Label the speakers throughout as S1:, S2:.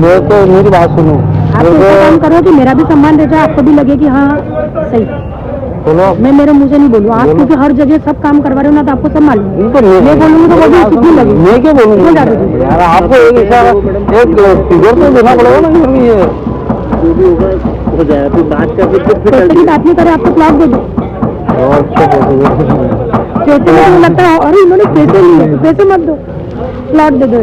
S1: वो तो मेरी बात सुनो,
S2: आप ऐसा काम करो कि मेरा भी सम्मान रह जाए, आपको भी लगे कि हाँ सही।
S1: बोलो,
S2: मैं मेरे मुंह से नहीं बोलूँ, आप क्योंकि हर जगह सब काम करवा रहे हो ना, तो आपको सब मालूम। मैं बोलूँगी तो वो भी उचित नहीं लगेगी।
S1: मैं क्या बोलूँगा यार, आपको एक इशारा, एक फिगर तो देना पड़ेगा ना। ये जो भी होगा हो जाए, फिर बात करके
S2: पैसे की बात नहीं करे, आपको प्लॉट दे दो। पैसे में तो लगता है अरे इन्होंने पैसे लिए, पैसे मत दो, प्लॉट दे दो।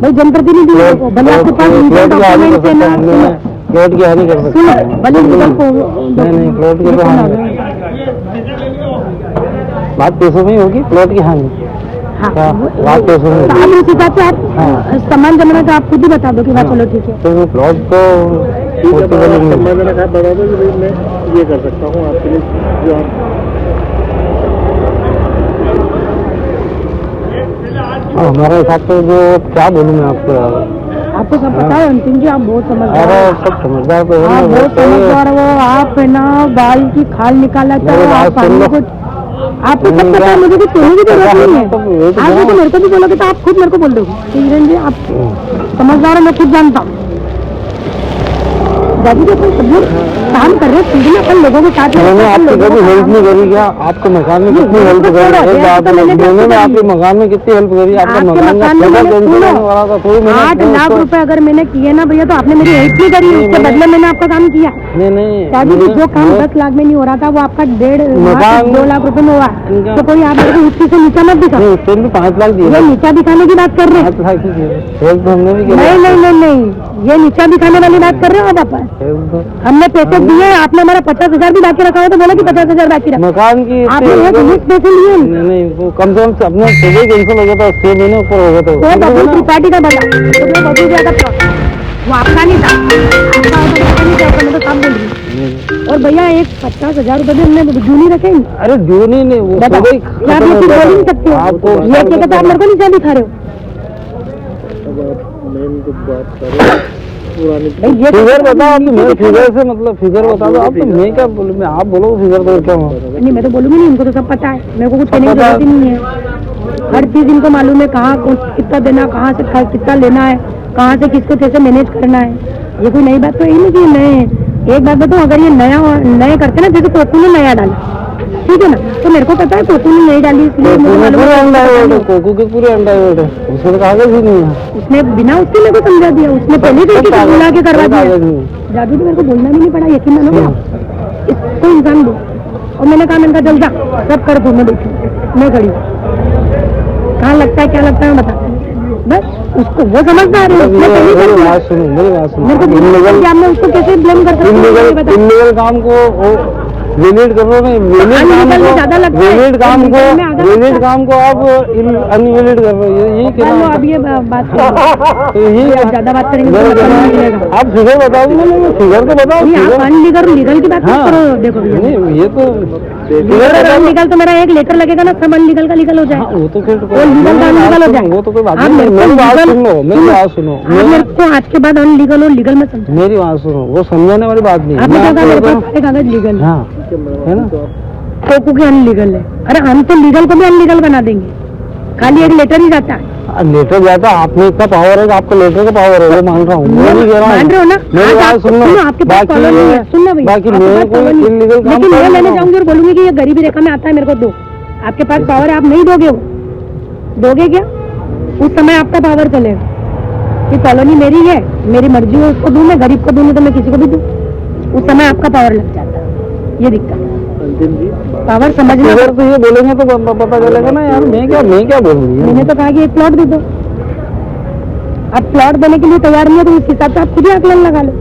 S2: भाई जनप्रतिनिधि हो, भले आपके पास लीगल डॉक्यूमेंट है ना,
S1: प्लॉट की हानि कर सकते हैं,
S2: भले लीगल को
S1: नहीं प्लॉट की बात पैसों में ही होगी, प्लॉट की हानि।
S2: हाँ,
S1: बात पैसों में।
S2: आप उस हिसाब से आप सामान जमाना तो आप खुद ही बता दो कि हाँ चलो ठीक है।
S1: तो प्लॉट तो बता दो कि मैं ये कर सकता हूँ आपके लिए, जो हमारे हिसाब से जो क्या बोलूँ मैं आपको यार,
S2: आपको सब पता है अंतिम जी, आप बहुत समझदार।
S1: अरे सब समझदार तो
S2: आप बहुत समझदार हो, आप है ना बाल की खाल निकाला चाहो, आप पानी को, आपको सब पता है, मुझे कुछ कहने की जरूरत नहीं है। आप जैसे मेरे को भी बोलोगे तो आप खुद मेरे को बोल दोगे किरण जी आप समझदार हो, मैं खुद जानता हूँ। दादी जी अपन सब काम कर रहे हैं, अपन लोगों के साथ
S1: हेल्प नहीं करी क्या? आपको मकान में कितनी हेल्प करी? मैंने आपके मकान में कितनी हेल्प करी? आपका मकान
S2: 8 लाख रुपए अगर मैंने किए ना भैया, तो आपने मेरी हेल्प नहीं करी, उसके बदले मैंने आपका काम किया।
S1: नहीं
S2: दादी जी जो काम 10 लाख में नहीं हो रहा था, वो आपका 1.5-2 लाख रुपए में हुआ। तो कोई आप मेरे को उसकी से नीचा मत दिखा,
S1: 5 लाख दिए,
S2: ये नीचा दिखाने की बात कर रहे हैं। नहीं, ये नीचा दिखाने वाली बात कर रहे हो आप। हमने पैसे दिए, आपने हमारा 50,000 भी बाकी रखा हो तो बोला कि 50,000 बाकी रखा।
S1: मकान की
S2: आपने एक पैसे लिए
S1: नहीं, वो कम से कम अपने कैंसिल हो गया था, 6 महीने ऊपर हो गया था।
S2: वो बबुल त्रिपाठी का बना, वो आपका नहीं था, आपका नहीं था, मैं तो सब बोल रही। और भैया एक 50,000 रुपए भी हमने ड्यू नहीं रखे।
S1: अरे ड्यू नहीं, वो
S2: आप ये बोल नहीं सकते हो,
S1: आपको
S2: ये क्या कहते आप मेरे को नीचा दिखा रहे हो।
S1: फिगर बताओ आप, मेरे फिगर से मतलब फिगर बता दो आप, तो मैं क्या बोलूँ, मैं आप बोलो फिगर तो क्या हुआ?
S2: नहीं मैं तो बोलूँगी नहीं, इनको तो सब पता है, मेरे को कुछ कहने की जरूरत ही नहीं है। हर चीज इनको मालूम है, कहाँ कितना देना, कहाँ से कितना लेना है, कहाँ से किसको कैसे मैनेज करना है। ये कोई नई बात तो यही नहीं कि नए। एक बात बताओ, अगर ये नए करते ना, जैसे कोकू ने नया डाला, ठीक है ना, तो मेरे को पता है कोकू ने नहीं डाली, इसलिए कोकू के पूरे अंडा है, उसने कागज भी नहीं है, उसने बिना उसके मेरे को समझा दिया, उसने पहले से बुला के करवा दिया। जादू तो मेरे को बोलना भी नहीं पड़ा, यकीन मानोगे आप, इसको इंसान दो। और मैंने कहा, मैंने कहा जल जा, सब कर दो, मैं देखी, मैं खड़ी, कहाँ लगता है क्या लगता है बता, बस उसको वो समझदार है। मेरे को उसको कैसे ब्लेम कर सकते हैं? इल्लीगल काम को विलिड कर रहे हो, विलिड काम को आप अनविलिड कर रहे हो, यही क्या? अब ये बात तो यही ज्यादा बात करेंगे आप फिगर बताओ ना, फिगर तो बताओ। अनलीगल लीगल की बात करो, देखो ये तो अनलीगल तो मेरा एक लेटर लगेगा ना, सब अनलीगल का लीगल हो जाए, वो तो फिर लीगल का अनलीगल हो जाए, वो तो कोई बात नहीं। मेरी बात सुनो, मेरे को आज के बाद अनलीगल और लीगल में समझो, मेरी बात सुनो, वो समझाने वाली बात नहीं। आपने कहा मेरे पास कागज लीगल है ना, कोकू के अनलीगल है। अरे हम तो लीगल को भी अनलीगल बना देंगे, खाली एक लेटर ही जाता है। लेटर जाता है, आपने इतना पावर है, आपको लेटर का पावर है, वो मान रहा हूँ, मैं नहीं कह रहा हूँ, मान रहे हो ना? मेरी बात सुनना, आपके पास कॉलर नहीं है, सुनना भैया, बाकी मेरे को इल्लीगल काम, लेकिन मैं लेने जाऊंगी और बोलूंगी कि ये गरीबी रेखा में आता है, मेरे को दो। आपके पास पावर है, आप नहीं दोगे, दोगे क्या? उस समय आपका पावर चलेगा कि कॉलोनी मेरी है, मेरी मर्जी है, उसको दूं, मैं गरीब को दूं, तो मैं किसी को भी दूं, उस समय आपका पावर लग जाता है। ये दिक्कत है, पावर समझना। अगर तो ये बोलेंगे तो पता चलेगा ना यार, मैं क्या बोलूँगी? मैंने तो कहा कि एक प्लॉट दे दो, अब प्लॉट देने के लिए तैयार नहीं है, तो उस हिसाब से आप खुद ही आकलन लगा लो।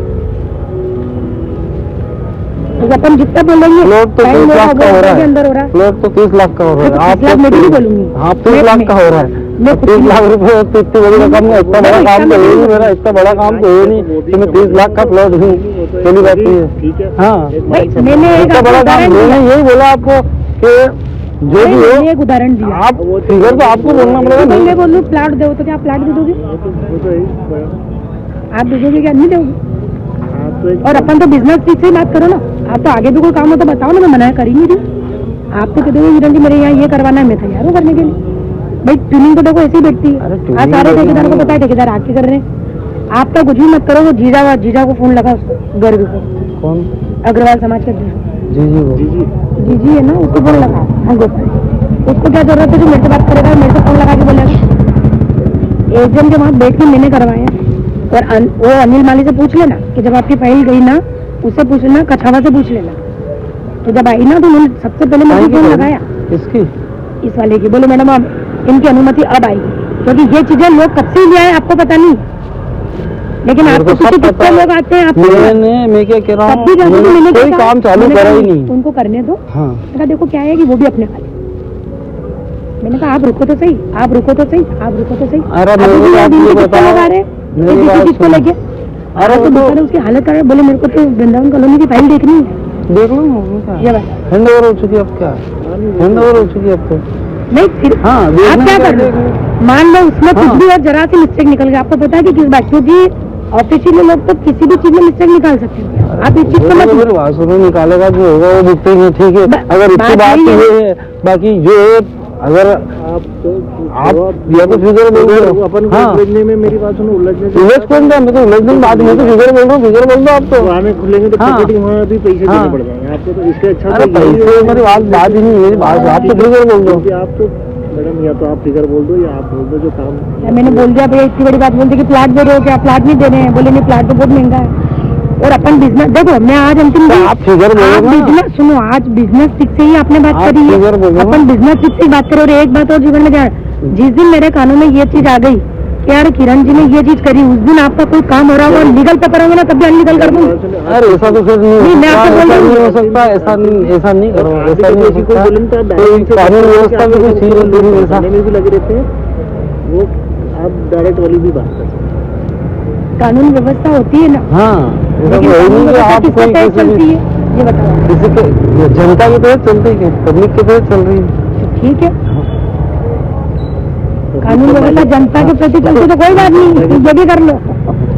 S2: तो अपन जितना बोलेंगे, प्लॉट तो 30 लाख का हो रहा है, प्लॉट तो 30 लाख का हो रहा है, आप मैं भी बोलूंगी, हाँ 30 लाख का हो रहा है, 30 लाख रुपए इतनी बड़ी रकम में, इतना बड़ा काम तो है नहीं मेरा, इतना बड़ा काम तो है नहीं कि मैं 30 लाख का प्लॉट दूँ, पहली बात ये है। हाँ मैंने इतना बड़ा काम, मैंने यही बोला आपको कि जो भी हो, एक उदाहरण दिया, आप फिगर तो आपको बोलना पड़ेगा। मैं बोलूँ प्लाट दो, तो क्या आप प्लाट दे दोगे? आप दे दोगे क्या? नहीं दोगे। और अपन तो बिजनेस पीछे ही बात करो ना, आप तो आगे भी कोई काम हो तो बताओ ना, मैं मना करेंगी नहीं। आप तो कह दोगे किरण जी मेरे यहाँ ये करवाना है, मैं तैयार हूँ करने के लिए। भाई ट्यूनिंग तो देखो ऐसी बैठती है, सारे ठेकेदार को पता है, ठेकेदार आके कर रहे हैं,
S3: आप तो कुछ भी मत करो, वो जीजा को फोन लगा उसको, गर्ग को,
S2: कौन?
S3: अग्रवाल समाज के अध्यक्ष
S2: जी
S3: है ना, उसको फोन लगा। हाँ गोपाल, उसको क्या जरूरत है जो मेरे से बात करेगा, मेरे से फोन लगा के बोलेगा। एक जन के वहाँ बैठ के मैंने करवाया, और वो अनिल माली से पूछ लेना कि जब आपकी फाइल गई ना, उससे पूछ लेना, कछावा से पूछ लेना। तो जब आई ना तो उन्होंने सबसे पहले मुझे फोन लगाया,
S2: इसकी
S3: इस वाले की, बोले मैडम अब इनकी अनुमति अब आई, क्योंकि ये चीजें लोग कब से ले आए आपको पता नहीं, लेकिन आपको कितने लोग आते हैं आपको
S2: मैं क्या कह रहा हूँ,
S3: कोई
S2: काम चालू करा ही नहीं,
S3: उनको करने दो।
S2: हाँ।
S3: मैंने कहा देखो क्या है कि वो भी अपने वाले, मैंने कहा आप रुको तो सही, आप रुको तो सही, आप रुको तो सही।
S2: अरे
S3: लोग आ रहे हैं चीज को लेके, अरे तो उसकी हालत कर रहे, बोले मेरे को तो वृंदावन कॉलोनी की फाइल देखनी है।
S2: देख लो
S3: ये बात
S2: हैंड ओवर हो चुकी है, अब क्या हैंड ओवर हो चुकी है अब तो।
S3: नहीं फिर
S2: हाँ,
S3: आप क्या कर रहे हो, मान लो उसमें कुछ भी और जरा सी मिस्टेक निकल गया, आपको पता है कि किस बात, क्योंकि ऑफिशियली लोग तो किसी भी चीज में मिस्टेक निकाल सकते हैं, आप इस चीज को मत
S2: वासुदेव निकालेगा जो होगा वो दिखते ही, ठीक है। अगर इसकी बात ये है, बाकी जो है, अगर आप या तो फिगर बोल रहे हो अपन उलझने में, मेरी बात सुनो, उलझने कौन था, मैं तो उलझने की बात, मैं तो फिगर बोल रहा हूँ, फिगर बोल दो आप तो। वहाँ में खुलेंगे तो वहाँ भी पैसे देने पड़ जाएंगे आपको, तो इसके अच्छा अरे पैसे मेरी बात ही नहीं, मेरी बात आप तो फिगर बोल दो। आप तो मैडम या तो आप फिगर बोल दो या आप बोल दो जो काम।
S3: मैंने बोल दिया भैया, इतनी बड़ी बात बोल दी कि प्लाट दे रहे हो क्या, प्लाट नहीं दे रहे हैं, बोले नहीं प्लाट तो बहुत महंगा है, और अपन बिजनेस देखो, मैं आज अंतिम
S2: आप फिगर
S3: बिजनेस सुनो, आज बिजनेस ठीक से ही आपने बात करी है, अपन बिजनेस ठीक से ही बात करो। और एक बात और जीवन में जाए, जिस दिन मेरे कानों में ये चीज आ गई कि यार किरण जी ने ये चीज करी, उस दिन आपका कोई काम हो रहा होगा, लीगल पे करोगे ना, तभी अनलीगल कर दूंगी।
S2: अरे ऐसा तो फिर नहीं, मैं आपको बोल रही हूँ हो सकता, ऐसा नहीं करो, ऐसा नहीं हो सकता, कानून व्यवस्था में कुछ चीज ऐसा भी लगे रहते हैं, वो आप डायरेक्ट वाली भी बात कर,
S3: कानून व्यवस्था होती है ना।
S2: हाँ,
S3: लेकिन किसके तहत चलती है ये बताओ,
S2: किसी के जनता के तहत चलती है, पब्लिक के तहत चल रही है,
S3: ठीक है। कानून व्यवस्था जनता के प्रति चलती तो कोई बात नहीं, ये भी कर लो,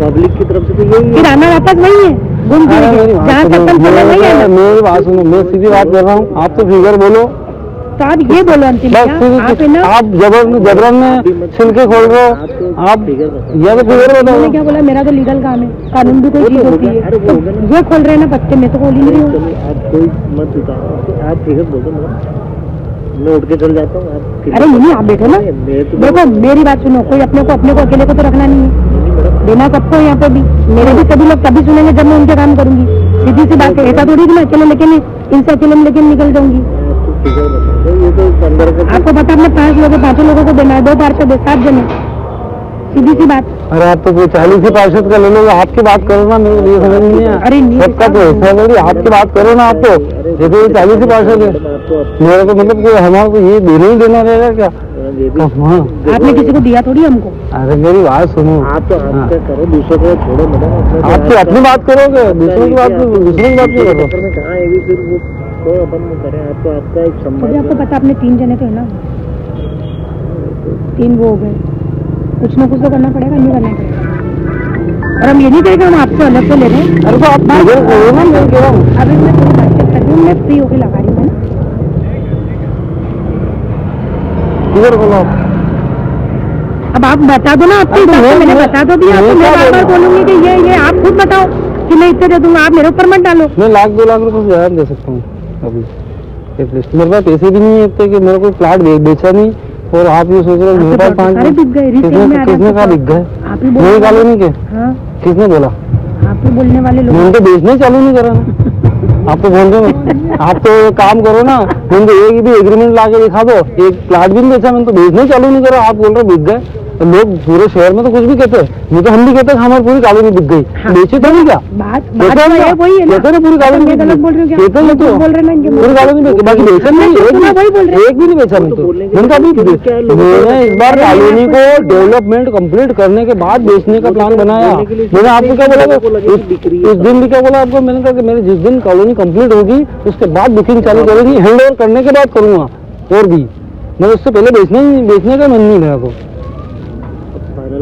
S2: पब्लिक की तरफ से तो यही
S3: फिर आना वापस नहीं है, घूम फिर जहाँ तक कल चले नहीं है।
S2: मेरी बात सुनो, मैं सीधी बात कर रहा हूँ, आप तो फिगर बोलो,
S3: तो आप ये बोलो अंतिम,
S2: आप जबरन में छिलके खोल रहे हो, आप या तो फिगर बोलो।
S3: मैंने क्या बोला, मेरा तो लीगल काम है, कानून भी कोई चीज होती है, तो ये खोल रहे हैं ना बच्चे, मैं तो खोल ही नहीं रही हूँ।
S2: आप कोई मत उतारो, आप फिगर बोलो, मैं उठ के चल जाता हूँ।
S3: अरे नहीं, आप बैठो ना, देखो मेरी बात सुनो, कोई अपने को अकेले को तो रखना नहीं है, देना सबको यहाँ पे भी, मेरे भी सभी लोग तभी सुनेंगे जब मैं उनके काम करूंगी, सीधी सी बात है, ऐसा थोड़ी कि मैं अकेले लेकिन इनसे अकेले में लेकिन निकल जाऊंगी। आपको पता अपने 5 लोगों 5 लोगों को देना है, 2 पार्षद है, 7 जने, सीधी सी बात।
S2: अरे आप तो कोई 40 ही पार्षद का ले लो, आपकी बात करो ना, मेरे लिए समझ नहीं है।
S3: अरे नहीं,
S2: सबका तो ऐसा है, आपकी बात करो ना, आप तो देखो 40 ही पार्षद है, मेरे को मतलब कोई हमारे को ये देना ही देना रहेगा क्या?
S3: आपने किसी को दिया थोड़ी हमको।
S2: अरे मेरी बात सुनो, आप तो करो, दूसरों को छोड़ो मैडम, आप तो अपनी बात करोगे, दूसरों की बात नहीं करो। कहाँ है भी फिर वो अपन करें, आपको आपका एक सम्मान।
S3: आपको पता अपने 3 जने थे ना, 3 वो हो गए, कुछ ना कुछ तो करना पड़ेगा, नहीं करना पड़ेगा। और हम ये नहीं कहेंगे हम आपसे अलग से ले रहे हैं।
S2: अरे तो आप बोलो ना, मैं कह रहा हूँ
S3: अभी मैं थोड़ी बातचीत कर रही हूँ, मैं फ्री होकर लगा रही हूँ।
S2: इधर बोलो,
S3: अब आप बता दो ना, आपके हिसाब से मैंने बता दो दिया, तो मैं बार-बार बोलूंगी कि ये आप खुद बताओ कि मैं इतने दे दूंगा, आप मेरे ऊपर मत डालो।
S2: मैं 1-2 लाख रुपए ज्यादा दे सकता हूँ अभी, एटलीस्ट मेरे पास पैसे भी नहीं है इतने कि मेरा कोई प्लाट बेचा नहीं, और आप ये सोच रहे हो मेरे पास 5
S3: सारे बिक गए,
S2: किसने कहा बिक गए?
S3: आप ही
S2: मेरी कॉलोनी के?
S3: हाँ,
S2: किसने बोला?
S3: आप ही बोलने वाले लोग।
S2: मैंने तो बेचने चालू नहीं करा ना, आप तो बोल रहे हो, आप तो एक काम करो ना, मैंने तो एक भी एग्रीमेंट ला के दिखा दो, एक प्लाट भी नहीं बेचा, मैंने तो बेचने चालू नहीं करा, आप बोल रहे हो बिक गए। लोग पूरे शहर में तो कुछ भी कहते हैं, नहीं तो हम भी कहते हैं हमारी पूरी कॉलोनी बिक गई, बेचे तो नहीं क्या?
S3: बात वही है ना,
S2: कहते ना पूरी कॉलोनी
S3: गलत बोल रहे हो क्या?
S2: कहते हैं तो
S3: बोल रहे ना,
S2: पूरी कॉलोनी बिक, बाकी बेचा नहीं, एक भी नहीं बेचा मैं तो। मैंने इस बार कॉलोनी को डेवलपमेंट कंप्लीट करने के बाद बेचने का प्लान बनाया। मैंने आपको क्या बोला, उस दिन भी क्या बोला आपको, मैंने कहा कि मेरे जिस दिन कॉलोनी कंप्लीट होगी उसके बाद बुकिंग चालू करेंगी, हैंड ओवर करने के बाद करूंगा, और भी मैं उससे पहले बेचने का मन नहीं मेरा को।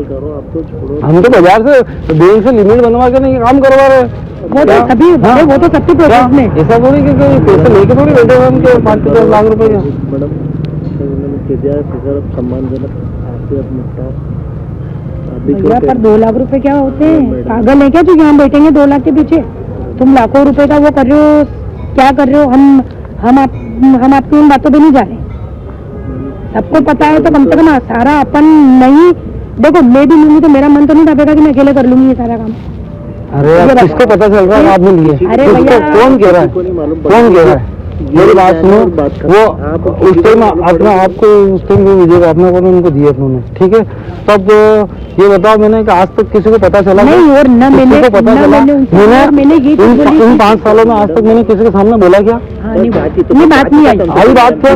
S2: करो, आप तो छोड़ो, हम तो बाजार से बैंक से लिमिट बनवा के नहीं काम करवा रहे, वो तो सभी, वो तो सबकी प्रोसेस में, ऐसा थोड़ी कि पैसे लेके थोड़ी बैठे हुए हम के 5-10 लाख रुपए का। मैडम सम्मानजनक आपसे
S3: भैया पर 2 लाख रुपए क्या होते हैं? पागल है क्या जो यहाँ बैठेंगे 2 लाख के पीछे? तुम लाखों रुपए का वो कर रहे हो, क्या कर रहे हो? हम आपकी उन बातों पे नहीं जा रहे। सबको पता है तो कम से कम सारा अपन नहीं। देखो मैं भी लूंगी तो मेरा मन तो नहीं दबेगा कि मैं अकेले कर लूंगी ये सारा काम।
S2: अरे अब किसको पता चल रहा है आपने लिए?
S3: अरे भैया
S2: कौन कह रहा है? कौन कह रहा है? मेरी बात सुनो, वो उस टाइम अपना आपको उस टाइम भी विजय अपना को उनको दिए उन्होंने, ठीक है? तब ये बताओ मैंने कि आज तक किसी को पता चला
S3: नहीं? और न मैंने
S2: को पता चला मैंने
S3: ये
S2: इन 5 सालों में आज तक मैंने किसी के सामने बोला क्या?
S3: नहीं बात नहीं आई।
S2: आई बात क्या?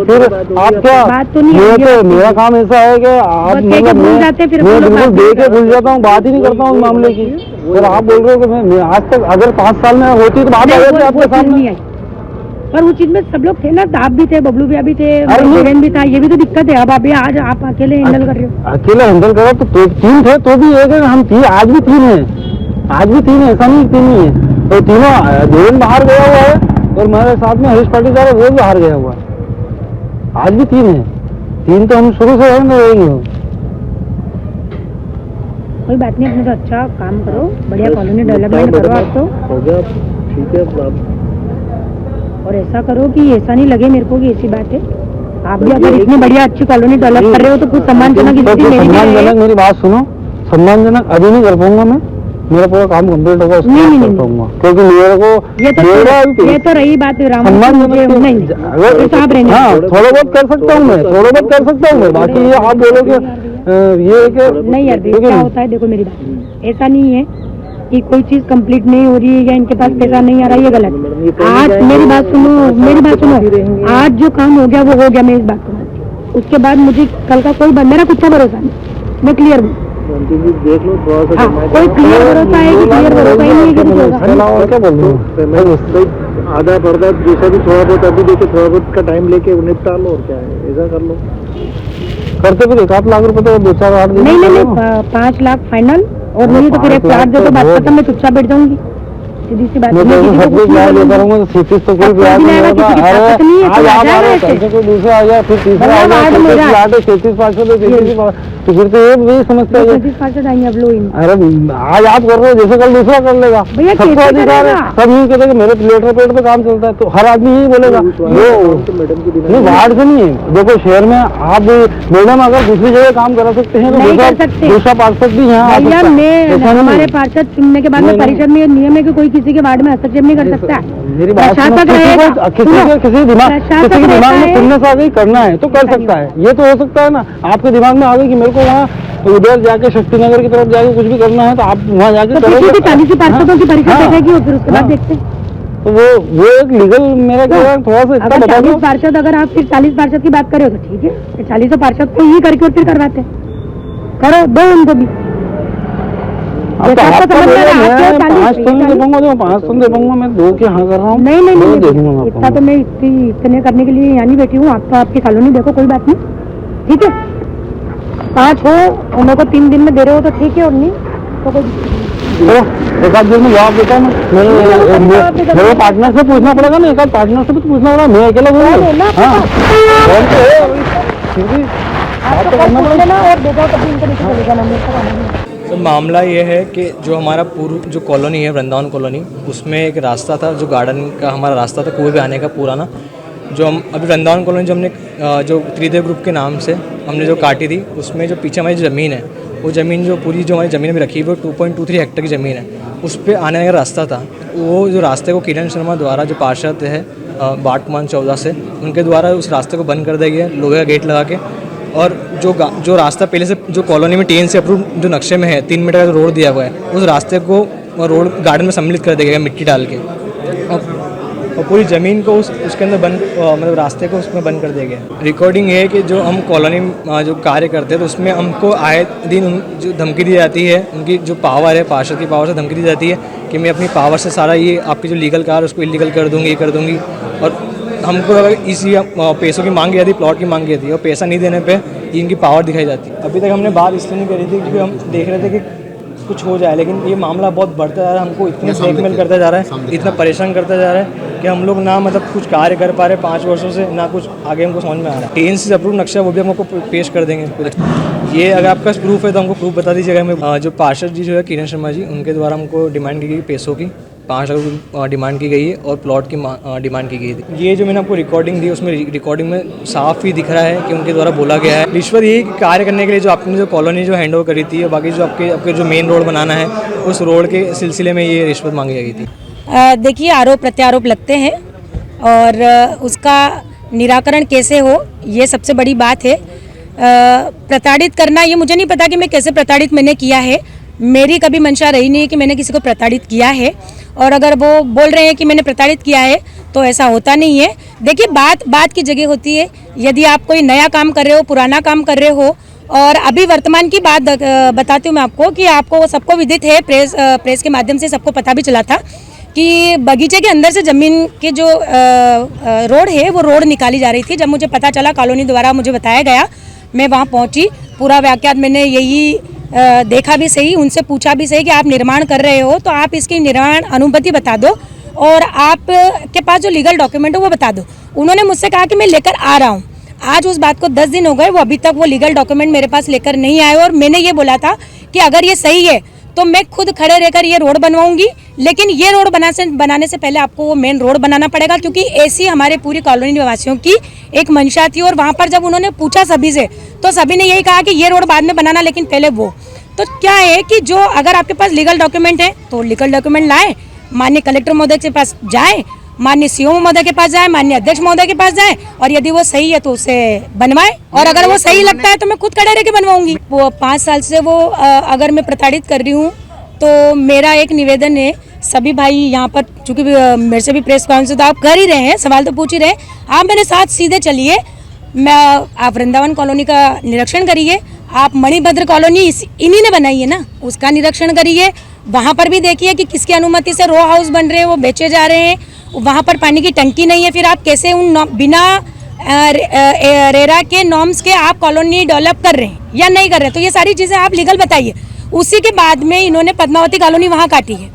S2: फिर आप क्या?
S3: बात तो नहीं आई।
S2: मेरा काम ऐसा है कि आप मतलब मैं बिल्कुल दे के भूल जाता हूँ, बात ही नहीं करता हूँ उस मामले की। फिर आप बोल रहे हो कि मैं आज तक अगर 5 साल में होती तो बात आ जाती आपके सामने।
S3: पर उस चीज में सब लोग थे ना, आप भी थे, बबलू भैया भी थे, बहन भी था। ये भी तो दिक्कत है। अब अभी आज आप अकेले हैंडल कर रहे हो।
S2: अकेले हैंडल करो तो 3 थे तो भी एक है, हम 3 आज भी 3 है, आज भी 3 है, ऐसा नहीं 3 ही है। तो तीनों देवेंद्र बाहर गया हुआ है और हमारे साथ में हरीश पाटीदार है वो भी बाहर गया हुआ है। आज भी 3 है, 3 तो हम शुरू से रहेंगे।
S3: कोई बात नहीं, अपने तो अच्छा काम करो, बढ़िया कॉलोनी डेवलपमेंट करो आप तो।
S1: हो गया ठीक है।
S3: और ऐसा करो कि ऐसा नहीं लगे मेरे को कि ऐसी बात है। आप भी अगर इतनी बढ़िया अच्छी कॉलोनी डेवलप कर रहे हो तो कुछ सम्मानजनक
S2: सम्मानजनक मेरी बात सुनो, सम्मानजनक अभी नहीं कर पाऊंगा मैं, मेरा पूरा काम कंप्लीट होगा उसके बाद कर पाऊंगा, क्योंकि मेरे को
S3: ये तो रही बात
S2: सम्मानजनक थोड़ा बहुत कर सकता हूँ मैं, थोड़ा बहुत कर सकता हूँ मैं। बाकी ये आप बोलोगे ये
S3: नहीं यार, क्या होता है देखो मेरी बात, ऐसा नहीं है कि कोई चीज कंप्लीट नहीं हो रही है या इनके पास पैसा नहीं आ रहा है, ये गलत। आज मेरी बात सुनो, आज जो काम हो गया वो हो गया, मैं इस बात को मानती हूँ। उसके बाद मुझे कल का कोई मेरा कुछ भरोसा नहीं, मैं क्लियर हूँ।
S1: देख लो थोड़ा सा
S3: कोई क्लियर भरोसा है कि क्लियर भरोसा ही नहीं है
S2: क्या बोल रहे हो?
S1: आधा पर्दा जैसा भी थोड़ा बहुत अभी देखो, थोड़ा बहुत का टाइम लेके निपटा लो और क्या है, ऐसा कर लो।
S2: करते फिर 1 लाख रुपए तो 2-4
S3: नहीं 5 लाख फाइनल, और नहीं तो फिर एक प्लाट दे तो बात खत्म, मैं चुपचाप बैठ जाऊंगी, सीधी सी बात।
S2: मैं तो सब कुछ ले करूंगा तो 37 तो कोई ब्याज नहीं होगा। अरे आज आ रहे हैं कोई दूसरा आ गया, फिर तीसरा आ गया, फिर प्लाट है 33-500 तो फिर तो ये भी समस्या है।
S3: 33-500 आएंगे अब लो।
S2: अरे आज आप कर रहे हो, जैसे कल दूसरा कर लेगा, सबको अधिकार है। सब यही कहते हैं मेरे लेटर पेट पे काम चलता है, तो हर आदमी यही बोलेगा। वो वार्ड से नहीं है, देखो शहर में आप मैडम अगर दूसरी जगह काम करा सकते हैं तो दूसरा पार्षद भी यहाँ।
S3: हमारे पार्षद चुनने के बाद में परिषद में नियम है कि कोई किसी के वार्ड में हस्तक्षेप नहीं कर सकता।
S2: मेरी बात किसी दिमाग में खुलने से आ गई करना है तो कर सकता है, ये तो हो सकता है ना। आपके दिमाग में आ गई कि मेरे को वहाँ उधर जाके शक्तिनगर की तरफ जाके कुछ भी करना है तो आप वहाँ जाके करोगे। 40 पार्षदों की परीक्षा देखेगी और फिर उसके बाद देखते हैं। तो वो एक लीगल मेरा क्या थोड़ा सा इसका बता दो। 40 पार्षद अगर आप फिर 40 पार्षद की बात करो तो ठीक है, 40 पार्षद को ही करके और फिर करवाते करो, दो उनको भी। 5 तो नहीं दे पाऊंगा, जो 5 तो दे पाऊंगा मैं, 2 के हाँ कर रहा हूँ।
S3: नहीं इतना तो मैं इतने करने के लिए यहाँ नहीं बैठी हूँ। आप तो आपकी कॉलोनी देखो, कोई बात नहीं, ठीक है। 5 हो और मेरे को 3 दिन में दे रहे हो तो ठीक है, और नहीं तो कोई एक आध दिन में जवाब देता ना। मेरे पार्टनर से पूछना पड़ेगा ना, एक आध पार्टनर से भी पूछना पड़ेगा, मैं अकेला बोल
S4: तो मामला ये है कि जो हमारा पूर्व जो कॉलोनी है वृंदावन कॉलोनी, उसमें एक रास्ता था जो गार्डन का हमारा रास्ता था कुएं पे आने का पुराना, जो हम अभी वृंदावन कॉलोनी जो हमने जो त्रिदेव ग्रुप के नाम से हमने जो काटी थी, उसमें जो पीछे हमारी ज़मीन है वो ज़मीन जो पूरी जो हमारी ज़मीन में रखी हुई वो 2.23 हेक्टेयर की ज़मीन है, उस पर आने का रास्ता था। वो जो रास्ते को किरण शर्मा द्वारा जो पार्षद है वार्ड क्रमांक 14 से, उनके द्वारा उस रास्ते को बंद कर दिया गया लोहे का गेट लगा के। और जो रास्ता पहले से जो कॉलोनी में TN से अप्रूव जो नक्शे में है 3 मीटर का रोड दिया हुआ है, उस रास्ते को रोड गार्डन में सम्मिलित कर दिया गया मिट्टी डाल के, और पूरी ज़मीन को उसके अंदर बंद मतलब रास्ते को उसमें बंद कर दिया गया। रिकॉर्डिंग है कि जो हम कॉलोनी जो कार्य करते हैं तो उसमें हमको आए दिन जो धमकी दी जाती है, उनकी जो पावर है पार्षद की पावर से धमकी दी जाती है कि मैं अपनी पावर से सारा ये आपकी जो लीगल कार्य उसको इलीगल कर दूँगी, ये कर दूँगी। और हमको अगर इसी पैसों की मांग की जाती, प्लॉट की मांग की जाती, और पैसा नहीं देने पे इनकी पावर दिखाई जाती। अभी तक हमने बात इसलिए नहीं करी थी क्योंकि हम देख रहे थे कि कुछ हो जाए, लेकिन ये मामला बहुत बढ़ता जा रहा है, हमको इतने ब्लैकमेल करता जा रहा है, इतना परेशान करता जा रहा है कि हम लोग ना मतलब कुछ कार्य कर पा रहे 5 वर्षों से, ना कुछ आगे हमको समझ में आ रहा है। TN से अप्रूव नक्शा वो भी हमको पेश कर देंगे। ये अगर आपके पास प्रूफ है तो हमको प्रूफ बता दीजिएगा। हमें जो पार्षद जी जो है किरण शर्मा जी, उनके द्वारा हमको डिमांड की गई पैसों की 5 लाख रुपये डिमांड की गई है और प्लॉट की डिमांड की गई थी। ये जो मैंने आपको रिकॉर्डिंग दी उसमें रिकॉर्डिंग में साफ ही दिख रहा है कि उनके द्वारा बोला गया है रिश्वत यही कार्य करने के लिए जो आपने जो कॉलोनी जो हैंड ओवर करी थी और बाकी जो आपके जो मेन रोड बनाना है उस रोड के सिलसिले में ये रिश्वत मांगी गई थी।
S3: देखिए, आरोप प्रत्यारोप लगते हैं और उसका निराकरण कैसे हो ये सबसे बड़ी बात है। प्रताड़ित करना, ये मुझे नहीं पता कि मैं कैसे प्रताड़ित मैंने किया है। मेरी कभी मंशा रही नहीं है कि मैंने किसी को प्रताड़ित किया है, और अगर वो बोल रहे हैं कि मैंने प्रताड़ित किया है तो ऐसा होता नहीं है। देखिए, बात की जगह होती है। यदि आप कोई नया काम कर रहे हो, पुराना काम कर रहे हो, और अभी वर्तमान की बात बताती हूँ मैं आपको कि आपको सबको विदित है, प्रेस के माध्यम से सबको पता भी चला था कि बगीचे के अंदर से ज़मीन के जो रोड है वो रोड निकाली जा रही थी। जब मुझे पता चला, कॉलोनी द्वारा मुझे बताया गया, मैं वहाँ पहुँची। पूरा वाकयात मैंने यही देखा भी सही, उनसे पूछा भी सही कि आप निर्माण कर रहे हो तो आप इसकी निर्माण अनुमति बता दो और आप के पास जो लीगल डॉक्यूमेंट है वो बता दो। उन्होंने मुझसे कहा कि मैं लेकर आ रहा हूँ। आज उस बात को 10 दिन हो गए, वो अभी तक वो लीगल डॉक्यूमेंट मेरे पास लेकर नहीं आए। और मैंने ये बोला था कि अगर ये सही है तो मैं खुद खड़े रहकर ये रोड बनवाऊंगी, लेकिन ये रोड बनाने से पहले आपको वो मेन रोड बनाना पड़ेगा, क्योंकि ऐसी हमारे पूरी कॉलोनी निवासियों की एक मंशा थी। और वहाँ पर जब उन्होंने पूछा सभी से, तो सभी ने यही कहा कि ये रोड बाद में बनाना, लेकिन पहले वो। तो क्या है कि जो अगर आपके पास लीगल डॉक्यूमेंट है तो लीगल डॉक्यूमेंट लाए, माननीय कलेक्टर महोदय के पास जाए, माननीय सीओ महोदय के पास जाए, माननीय अध्यक्ष महोदय के पास जाए, और यदि वो सही है तो उसे बनवाए, और अगर वो सही लगता है तो मैं खुद खड़े रह के बनवाऊंगी। वो 5 साल से वो अगर मैं प्रताड़ित कर रही हूँ तो मेरा एक निवेदन है, सभी भाई यहाँ पर, चूंकि मेरे से भी प्रेस कॉन्फ्रेंस तो आप कर ही रहे हैं, सवाल तो पूछ ही रहे हैं, आप मेरे साथ सीधे चलिए। आप वृंदावन कॉलोनी का निरीक्षण करिए, आप मणिभद्र कॉलोनी इन्हीं ने बनाई है ना, उसका निरीक्षण करिए। वहाँ पर भी देखिए कि किसकी अनुमति से रो हाउस बन रहे हैं, वो बेचे जा रहे हैं, वहाँ पर पानी की टंकी नहीं है। फिर आप कैसे उन बिना रेरा के नॉर्म्स के आप कॉलोनी डेवलप कर रहे हैं या नहीं कर रहे हैं? तो ये सारी चीज़ें आप लीगल बताइए। उसी के बाद में इन्होंने पद्मावती कॉलोनी वहाँ काटी है,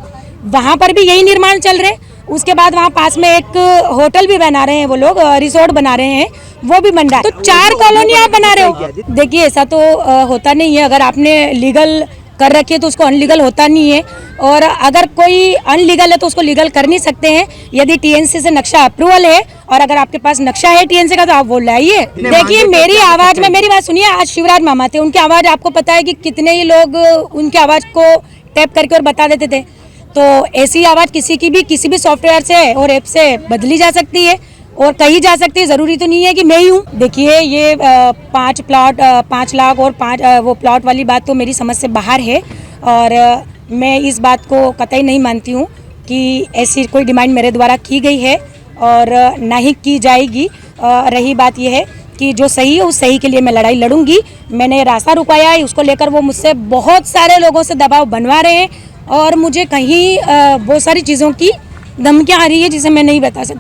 S3: वहाँ पर भी यही निर्माण चल रहे हैं। उसके बाद वहाँ पास में एक होटल भी बना रहे हैं, वो लोग रिसोर्ट बना रहे हैं, वो भी बन रहा है। तो 4 कॉलोनी आप बना रहे हो। देखिए, ऐसा तो होता नहीं है। अगर आपने लीगल कर रखी है तो उसको अनलीगल होता नहीं है, और अगर कोई अनलीगल है तो उसको लीगल कर नहीं सकते हैं। यदि टीएनसी से नक्शा अप्रूवल है और अगर आपके पास नक्शा है टीएनसी का तो आप वो लाइए। देखिए, मेरी आवाज में, मेरी बात सुनिए, आज शिवराज मामा थे, उनकी आवाज आपको पता है कि कितने ही लोग उनकी आवाज को टैप करके और बता देते थे। तो ऐसी आवाज किसी की भी किसी भी सॉफ्टवेयर से और ऐप से बदली जा सकती है और कही जा सकती है। ज़रूरी तो नहीं है कि मैं ही हूँ। देखिए, ये 5 लाख और 5 वो प्लॉट वाली बात तो मेरी समझ से बाहर है, और मैं इस बात को कतई नहीं मानती हूँ कि ऐसी कोई डिमांड मेरे द्वारा की गई है और ना ही की जाएगी। रही बात यह है कि जो सही है उस सही के लिए मैं लड़ाई लड़ूंगी। मैंने रास्ता रुकाया है, उसको लेकर वो मुझसे बहुत सारे लोगों से दबाव बनवा रहे हैं, और मुझे कहीं बहुत सारी चीज़ों की धमकियाँ आ रही है जिसे मैं नहीं बता सकती।